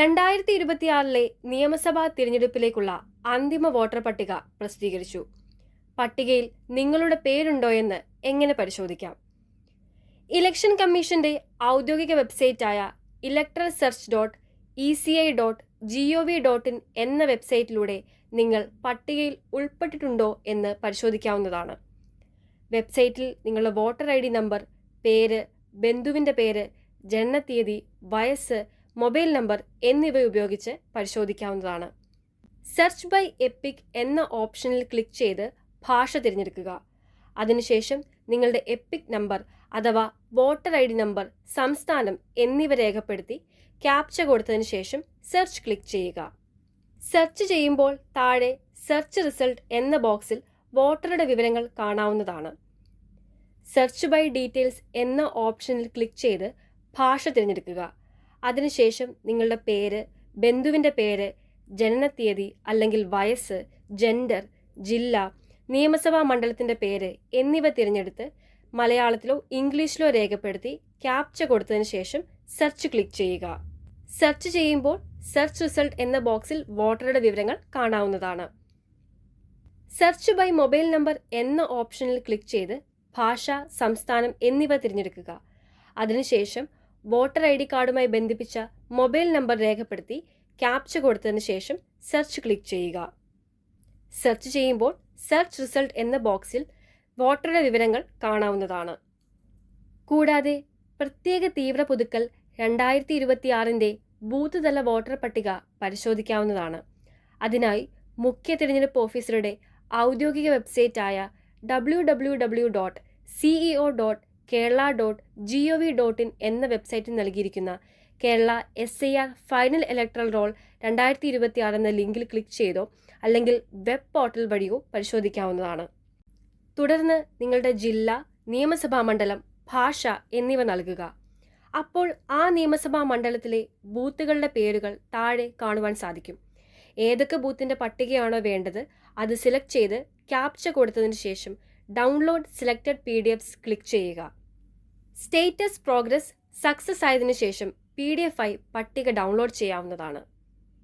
2026 നിയമസഭാ തിരഞ്ഞെടുപ്പിലേക്കുള്ള അന്തിമ വോട്ടർ പട്ടിക പ്രസിദ്ധീകരിച്ചു. പട്ടികയിൽ നിങ്ങളുടെ പേരുണ്ടോയെന്ന് എങ്ങനെ പരിശോധിക്കാം? ഇലക്ഷൻ കമ്മീഷന്റെ ഔദ്യോഗിക വെബ്സൈറ്റായ electoralsearch.eci.gov.in എന്ന വെബ്സൈറ്റിലൂടെ നിങ്ങൾ പട്ടികയിൽ ഉൾപ്പെട്ടിട്ടുണ്ടോ എന്ന് പരിശോധിക്കാവുന്നതാണ്. വെബ്സൈറ്റിൽ നിങ്ങളുടെ വോട്ടർ ID നമ്പർ, പേര്, ബന്ധുവിൻ്റെ പേര്, ജനനത്തീയതി, വയസ്സ്, മൊബൈൽ നമ്പർ എന്നിവ ഉപയോഗിച്ച് പരിശോധിക്കാവുന്നതാണ്. സെർച്ച് ബൈ എപ്പിക് എന്ന ഓപ്ഷനിൽ ക്ലിക്ക് ചെയ്ത് ഭാഷ തിരഞ്ഞെടുക്കുക. അതിനുശേഷം നിങ്ങളുടെ എപ്പിക് നമ്പർ അഥവാ വോട്ടർ ID നമ്പർ, സംസ്ഥാനം എന്നിവ രേഖപ്പെടുത്തി ക്യാപ്ച കൊടുത്തതിന് ശേഷം സെർച്ച് ക്ലിക്ക് ചെയ്യുക. സെർച്ച് ചെയ്യുമ്പോൾ താഴെ സെർച്ച് റിസൾട്ട് എന്ന ബോക്സിൽ വോട്ടറുടെ വിവരങ്ങൾ കാണാവുന്നതാണ്. സെർച്ച് ബൈ ഡീറ്റെയിൽസ് എന്ന ഓപ്ഷനിൽ ക്ലിക്ക് ചെയ്ത് ഭാഷ തിരഞ്ഞെടുക്കുക. അതിനുശേഷം നിങ്ങളുടെ പേര്, ബന്ധുവിൻ്റെ പേര്, ജനനത്തീയതി അല്ലെങ്കിൽ വയസ്സ്, ജെൻഡർ, ജില്ല, നിയമസഭാ മണ്ഡലത്തിൻ്റെ പേര് എന്നിവ തിരഞ്ഞെടുത്ത് മലയാളത്തിലോ ഇംഗ്ലീഷിലോ രേഖപ്പെടുത്തി ക്യാപ്ച കൊടുത്തതിന് ശേഷം സെർച്ച് ക്ലിക്ക് ചെയ്യുക. സെർച്ച് ചെയ്യുമ്പോൾ സെർച്ച് റിസൾട്ട് എന്ന ബോക്സിൽ വോട്ടറുടെ വിവരങ്ങൾ കാണാവുന്നതാണ്. സെർച്ച് ബൈ മൊബൈൽ നമ്പർ എന്ന ഓപ്ഷനിൽ ക്ലിക്ക് ചെയ്ത് ഭാഷ, സംസ്ഥാനം എന്നിവ തിരഞ്ഞെടുക്കുക. അതിനുശേഷം വോട്ടർ ID കാർഡുമായി ബന്ധിപ്പിച്ച മൊബൈൽ നമ്പർ രേഖപ്പെടുത്തി ക്യാപ്ച കൊടുത്തതിന് ശേഷം സെർച്ച് ക്ലിക്ക് ചെയ്യുക. സെർച്ച് ചെയ്യുമ്പോൾ സെർച്ച് റിസൾട്ട് എന്ന ബോക്സിൽ വോട്ടറുടെ വിവരങ്ങൾ കാണാവുന്നതാണ്. കൂടാതെ പ്രത്യേക തീവ്ര പുതുക്കൽ 2026 ബൂത്ത് തല വോട്ടർ പട്ടിക പരിശോധിക്കാവുന്നതാണ്. അതിനായി മുഖ്യ തിരഞ്ഞെടുപ്പ് ഓഫീസറുടെ ഔദ്യോഗിക വെബ്സൈറ്റായ www.ceo.kerala.gov.in എന്ന വെബ്സൈറ്റിൽ നൽകിയിരിക്കുന്ന Kerala SIR final electoral role 2026 എന്ന ലിങ്കിൽ ക്ലിക്ക് ചെയ്തോ അല്ലെങ്കിൽ വെബ് പോർട്ടൽ വഴിയോ പരിശോധിക്കാവുന്നതാണ്. തുടർന്ന് നിങ്ങളുടെ ജില്ല, നിയമസഭാ മണ്ഡലം, ഭാഷ എന്നിവ നൽകുക. അപ്പോൾ ആ നിയമസഭാ മണ്ഡലത്തിലെ ബൂത്തുകളുടെ പേരുകൾ താഴെ കാണുവാൻ സാധിക്കും. ഏതൊക്കെ ബൂത്തിൻ്റെ പട്ടികയാണോ വേണ്ടത് അത് സെലക്ട് ചെയ്ത് ക്യാപ്ച കൊടുത്തതിന് ശേഷം ഡൗൺലോഡ് സെലക്റ്റഡ് PDFs ക്ലിക്ക് ചെയ്യുക. സ്റ്റേറ്റസ് പ്രോഗ്രസ് സക്സസ് ആയതിനു ശേഷം PDF ആയി പട്ടിക ഡൗൺലോഡ് ചെയ്യാവുന്നതാണ്.